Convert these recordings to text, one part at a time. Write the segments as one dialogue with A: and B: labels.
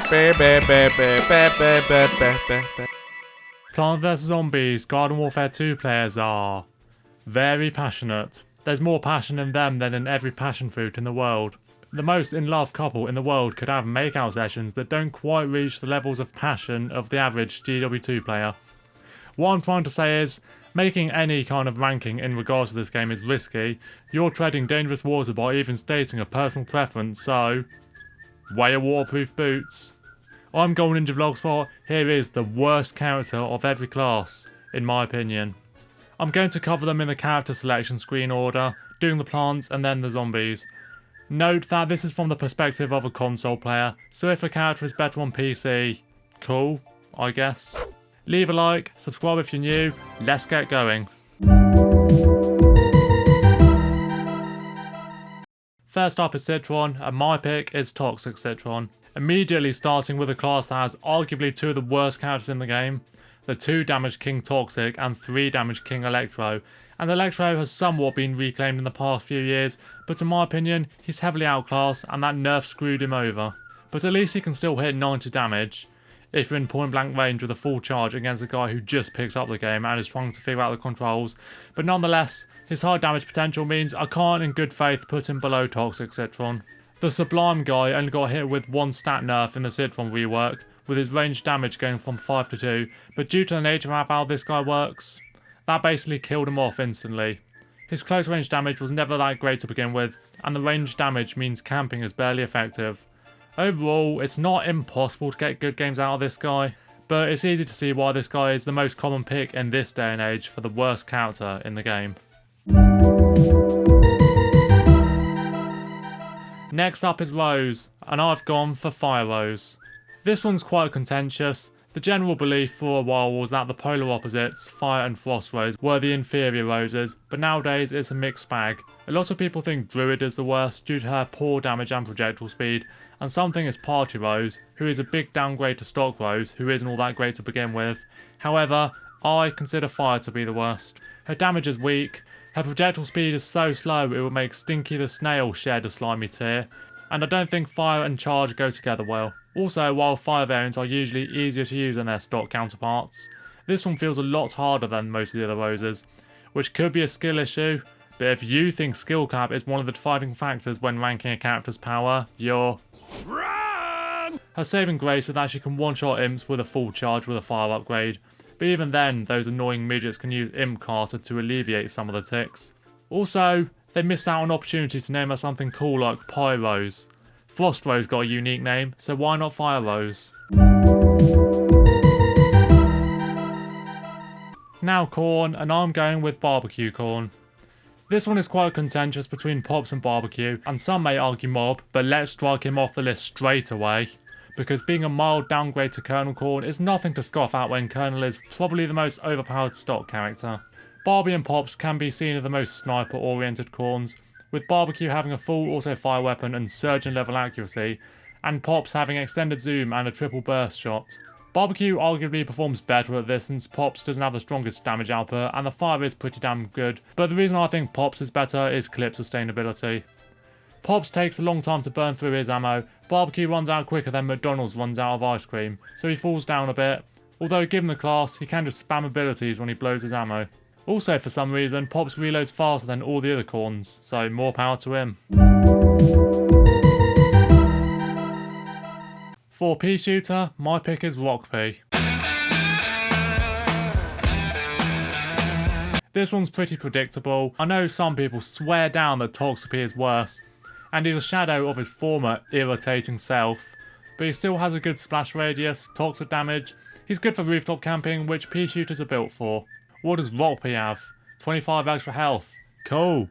A: Plant vs Zombies Garden Warfare 2 players are very passionate. There's more passion in them than in every passion fruit in the world. The most in love couple in the world could have makeout sessions that don't quite reach the levels of passion of the average GW2 player. What I'm trying to say is, making any kind of ranking in regards to this game is risky. You're treading dangerous water by even stating a personal preference, so wear waterproof boots. I'm Golden Ninja Vlogspot. Here is the worst character of every class, in my opinion. I'm going to cover them in the character selection screen order, doing the plants and then the zombies. Note that this is from the perspective of a console player, so if a character is better on PC, cool, I guess. Leave a like, subscribe if you're new, let's get going. First up is Citron, and my pick is Toxic Citron. Immediately starting with a class that has arguably two of the worst characters in the game, the 2 damage King Toxic and 3 damage King Electro. And Electro has somewhat been reclaimed in the past few years, but in my opinion, he's heavily outclassed and that nerf screwed him over. But at least he can still hit 90 damage if you're in point blank range with a full charge against a guy who just picked up the game and is trying to figure out the controls. But nonetheless, his high damage potential means I can't in good faith put him below Toxic Citron. The Sublime guy only got hit with 1 stat nerf in the Citron rework, with his range damage going from 5 to 2, but due to the nature of how this guy works, that basically killed him off instantly. His close range damage was never that great to begin with, and the range damage means camping is barely effective. Overall, it's not impossible to get good games out of this guy, but it's easy to see why this guy is the most common pick in this day and age for the worst character in the game. Next up is Rose, and I've gone for Fire Rose. This one's quite contentious. The general belief for a while was that the polar opposites, Fire and Frost Rose, were the inferior roses, but nowadays it's a mixed bag. A lot of people think Druid is the worst due to her poor damage and projectile speed, and some think it's Party Rose, who is a big downgrade to Stock Rose, who isn't all that great to begin with. However, I consider Fire to be the worst. Her damage is weak, her projectile speed is so slow it would make Stinky the Snail shed a slimy tear, and I don't think Fire and Charge go together well. Also, while Fire variants are usually easier to use than their stock counterparts, this one feels a lot harder than most of the other roses, which could be a skill issue, but if you think skill cap is one of the defining factors when ranking a character's power, you're wrong! Her saving grace is that she can one-shot imps with a full charge with a Fire upgrade, but even then, those annoying midgets can use Imp Carter to alleviate some of the ticks. Also, they missed out on an opportunity to name her something cool like Pyrose. Frost Rose got a unique name, so why not Fire Rose? Now Corn, and I'm going with Barbecue Corn. This one is quite contentious between Pops and Barbecue, and some may argue Mob, but let's strike him off the list straight away, because being a mild downgrade to Kernel Corn is nothing to scoff at when Kernel is probably the most overpowered stock character. Barbie and Pops can be seen as the most sniper-oriented Corns, with Barbecue having a full auto-fire weapon and surgeon level accuracy, and Pops having extended zoom and a triple burst shot. Barbecue arguably performs better at this since Pops doesn't have the strongest damage output and the fire is pretty damn good, but the reason I think Pops is better is clip sustainability. Pops takes a long time to burn through his ammo, Barbecue runs out quicker than McDonald's runs out of ice cream, so he falls down a bit, although given the class, he can just spam abilities when he blows his ammo. Also, for some reason, Pops reloads faster than all the other Corns, so more power to him. For Peashooter, my pick is Rock Pea. This one's pretty predictable. I know some people swear down that Toxic Pea is worse, and he's a shadow of his former irritating self, but he still has a good splash radius, toxic damage. He's good for rooftop camping, which Peashooters are built for. What does Rock Pea have? 25 extra health. Cool.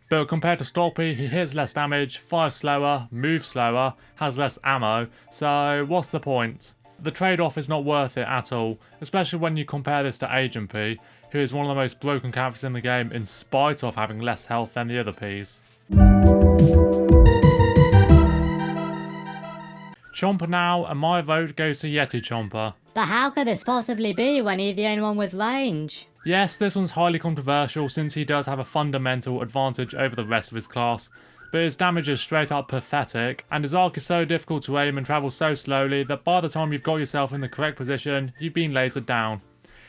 A: But compared to Stock Pea, he hits less damage, fires slower, moves slower, has less ammo, so what's the point? The trade-off is not worth it at all, especially when you compare this to Agent P, who is one of the most broken characters in the game in spite of having less health than the other Ps. Chomper now, and my vote goes to Yeti Chomper.
B: But how could this possibly be when he's the only one with range?
A: Yes, this one's highly controversial since he does have a fundamental advantage over the rest of his class, but his damage is straight up pathetic, and his arc is so difficult to aim and travels so slowly that by the time you've got yourself in the correct position, you've been lasered down.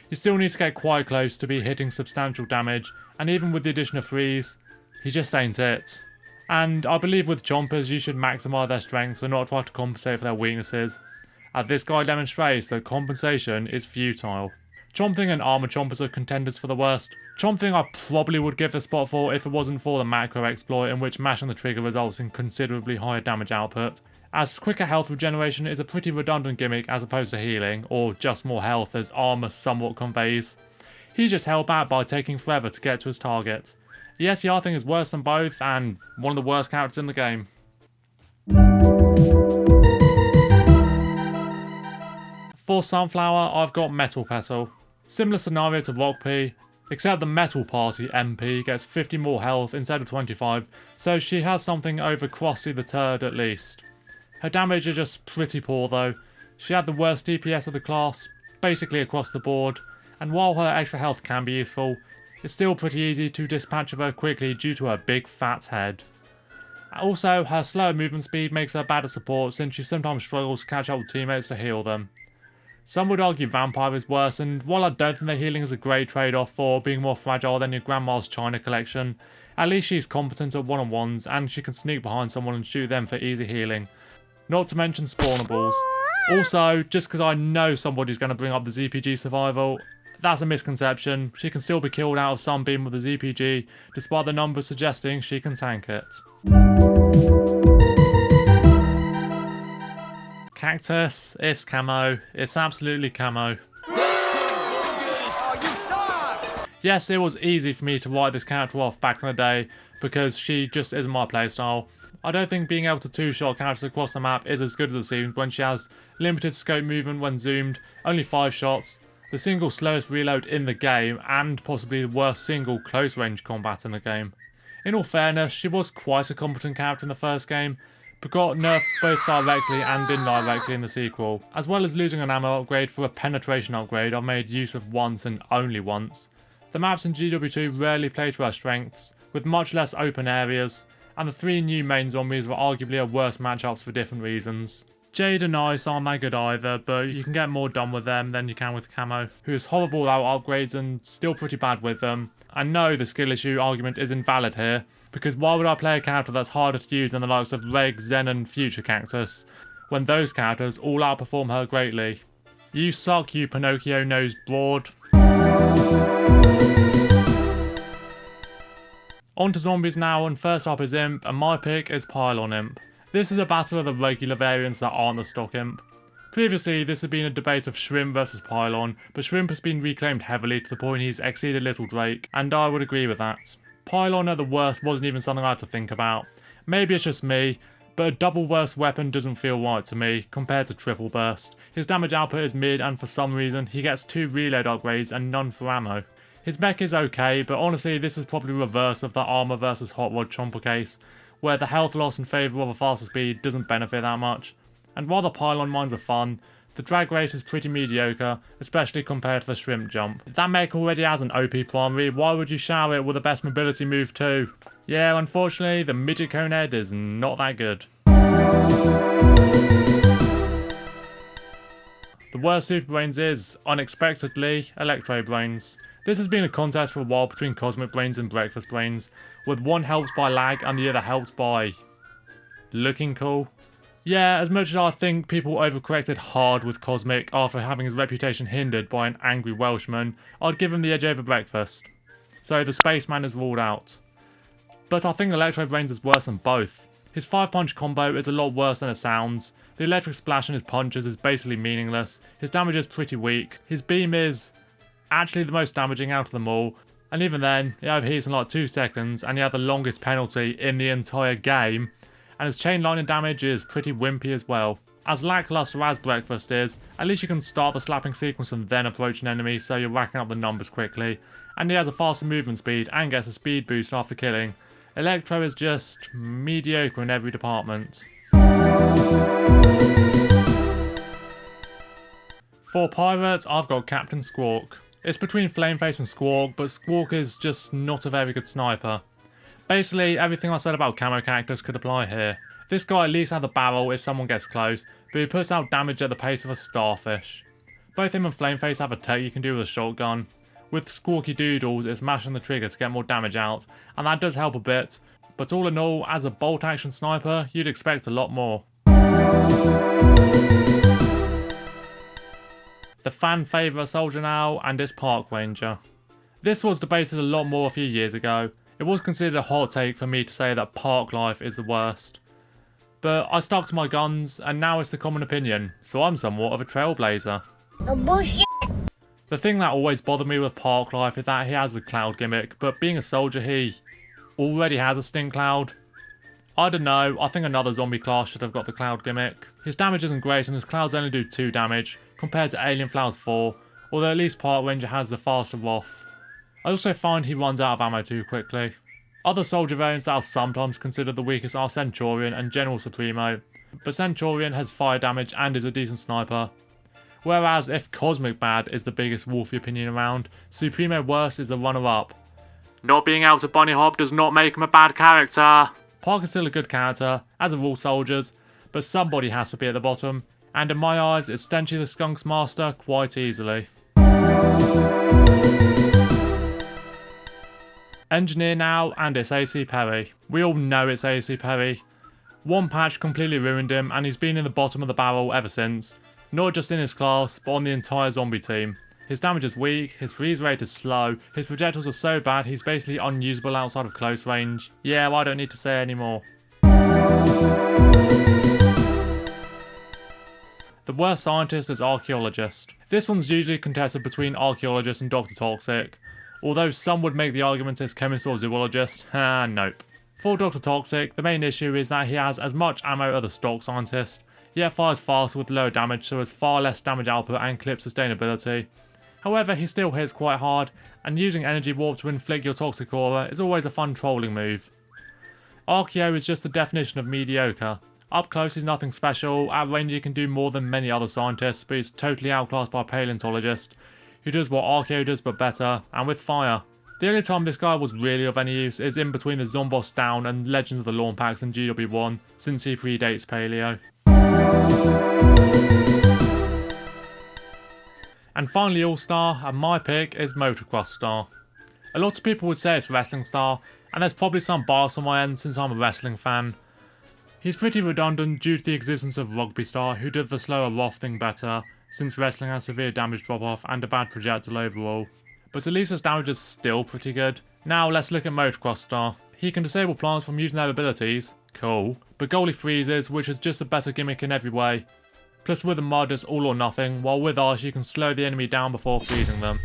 A: You still need to get quite close to be hitting substantial damage, and even with the addition of freeze, he just ain't it. And I believe with chompers you should maximise their strengths and not try to compensate for their weaknesses. As this guy demonstrates that compensation is futile. Chomping and armor chompers are contenders for the worst. Chomping I probably would give the spot for if it wasn't for the macro exploit in which mashing the trigger results in considerably higher damage output, as quicker health regeneration is a pretty redundant gimmick as opposed to healing, or just more health as armor somewhat conveys. He's just held back by taking forever to get to his target. Yet I think is worse than both and one of the worst characters in the game. For Sunflower, I've got Metal Petal. Similar scenario to Rock P, except the Metal Party MP gets 50 more health instead of 25, so she has something over Krusty the Turd at least. Her damage is just pretty poor though. She had the worst DPS of the class, basically across the board, and while her extra health can be useful, it's still pretty easy to dispatch of her quickly due to her big fat head. Also, her slower movement speed makes her bad at support since she sometimes struggles to catch up with teammates to heal them. Some would argue Vampire is worse, and while I don't think the healing is a great trade-off for being more fragile than your grandma's China collection, at least she's competent at one-on-ones and she can sneak behind someone and shoot them for easy healing. Not to mention spawnables. Also, just because I know somebody's going to bring up the ZPG survival, that's a misconception. She can still be killed out of Sunbeam with the ZPG, despite the numbers suggesting she can tank it. Cactus, it's camo. It's absolutely camo. Yes, it was easy for me to write this character off back in the day because she just isn't my playstyle. I don't think being able to two-shot characters across the map is as good as it seems when she has limited scope movement when zoomed, only 5 shots, the single slowest reload in the game, and possibly the worst single close-range combat in the game. In all fairness, she was quite a competent character in the first game, but got nerfed both directly and indirectly in the sequel, as well as losing an ammo upgrade for a penetration upgrade I've made use of once and only once. The maps in GW2 rarely play to her strengths, with much less open areas, and the 3 new main zombies were arguably her worst matchups for different reasons. Jade and Ice aren't that good either, but you can get more done with them than you can with Camo, who is horrible without upgrades and still pretty bad with them. I know the skill issue argument is invalid here, because why would I play a character that's harder to use than the likes of Reg, Zen and Future Cactus, when those characters all outperform her greatly? You suck, you Pinocchio-nosed broad. On to zombies now, and first up is Imp, and my pick is Pylon Imp. This is a battle of the regular variants that aren't the stock Imp. Previously, this had been a debate of Shrimp versus Pylon, but Shrimp has been reclaimed heavily to the point he's exceeded Little Drake, and I would agree with that. Pylon at the worst wasn't even something I had to think about. Maybe it's just me, but a double burst weapon doesn't feel right to me, compared to triple burst. His damage output is mid, and for some reason, he gets 2 reload upgrades and none for ammo. His mech is okay, but honestly this is probably reverse of the armor versus hot rod chomper case, where the health loss in favour of a faster speed doesn't benefit that much. And while the pylon mines are fun, the drag race is pretty mediocre, especially compared to the shrimp jump. If that mech already has an OP primary, why would you shower it with the best mobility move too? Yeah, unfortunately, the midget cone head is not that good. The worst Super Brainz is, unexpectedly, Electro Brainz. This has been a contest for a while between Cosmic Brainz and Breakfast Brainz, with one helped by lag and the other helped by looking cool. Yeah, as much as I think people overcorrected hard with Cosmic after having his reputation hindered by an angry Welshman, I'd give him the edge over Breakfast. So the Spaceman is ruled out. But I think Electro Brainz is worse than both. His 5-punch combo is a lot worse than it sounds. The electric splash in his punches is basically meaningless. His damage is pretty weak. His beam is actually the most damaging out of them all. And even then, he overheats in like 2 seconds and he had the longest penalty in the entire game. And his chain lightning damage is pretty wimpy as well. As lackluster as Breakfast is, at least you can start the slapping sequence and then approach an enemy so you're racking up the numbers quickly. And he has a faster movement speed and gets a speed boost after killing. Electro is just mediocre in every department. For Pirate, I've got Captain Squawk. It's between Flameface and Squawk, but Squawk is just not a very good sniper. Basically, everything I said about Camo Cactus could apply here. This guy at least has a barrel if someone gets close, but he puts out damage at the pace of a starfish. Both him and Flameface have a tech you can do with a shotgun. With Squawky Doodles, it's mashing the trigger to get more damage out, and that does help a bit, but all in all, as a bolt action sniper, you'd expect a lot more. The fan favourite soldier now, and it's Park Ranger. This was debated a lot more a few years ago. It was considered a hot take for me to say that park life is the worst. But I stuck to my guns, and now it's the common opinion, so I'm somewhat of a trailblazer.
B: Oh, bullshit!
A: The thing that always bothered me with park life is that he has a cloud gimmick, but being a soldier he already has a stink cloud. I don't know, I think another zombie class should have got the cloud gimmick. His damage isn't great and his clouds only do 2 damage, compared to Alien Flowers 4, although at least Park Ranger has the faster Roth. I also find he runs out of ammo too quickly. Other soldier variants that are sometimes considered the weakest are Centurion and General Supremo, but Centurion has fire damage and is a decent sniper. Whereas if Cosmic Bad is the biggest wolfy opinion around, Supremo Worst is the runner-up. Not being able to bunny hop does not make him a bad character. Park is still a good character, as are all soldiers, but somebody has to be at the bottom, and in my eyes it's Stenchy the Skunk's master quite easily. Engineer now, and it's AC Perry. We all know it's AC Perry. One patch completely ruined him, and he's been in the bottom of the barrel ever since. Not just in his class, but on the entire zombie team. His damage is weak, his freeze rate is slow, his projectiles are so bad he's basically unusable outside of close range. Yeah, I don't need to say anymore. The worst scientist is Archaeologist. This one's usually contested between Archaeologist and Dr. Toxic, although some would make the argument it's Chemist or Zoologist. Nope. For Dr. Toxic, the main issue is that he has as much ammo as the stock scientist, yet fires faster with low damage, so has far less damage output and clip sustainability. However, he still hits quite hard, and using Energy Warp to inflict your toxic aura is always a fun trolling move. Archeo is just the definition of mediocre. Up close he's nothing special, at range he can do more than many other scientists, but he's totally outclassed by a paleontologist, who does what Archeo does but better, and with fire. The only time this guy was really of any use is in between the Zomboss Down and Legends of the Lawn packs in GW1, since he predates Paleo. And finally All-Star, and my pick is Motocross Star. A lot of people would say it's Wrestling Star, and there's probably some bias on my end since I'm a wrestling fan. He's pretty redundant due to the existence of Rugby Star, who did the slower Roth thing better, since wrestling has severe damage drop off and a bad projectile overall. But at least his damage is still pretty good. Now let's look at Motocross Star. He can disable plants from using their abilities, cool, but goalie freezes, which is just a better gimmick in every way. Plus with a mud it's all or nothing, while with Arch you can slow the enemy down before freezing them.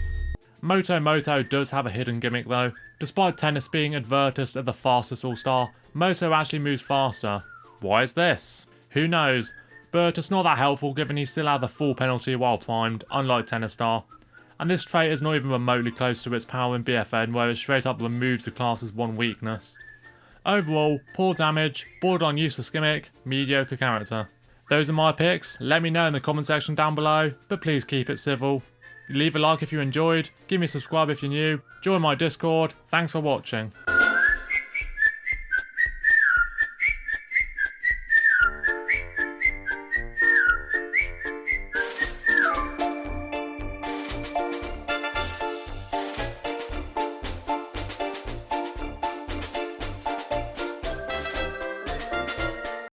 A: Moto does have a hidden gimmick though. Despite Tennis being advertised as the fastest All-Star, Moto actually moves faster. Why is this? Who knows, but it's not that helpful given he still had the full penalty while primed, unlike Tennis Star. And this trait is not even remotely close to its power in BFN, where it straight up removes the class's one weakness. Overall, poor damage, borderline useless gimmick, mediocre character. Those are my picks, let me know in the comment section down below, but please keep it civil. Leave a like if you enjoyed, give me a subscribe if you're new, join my Discord, thanks for watching.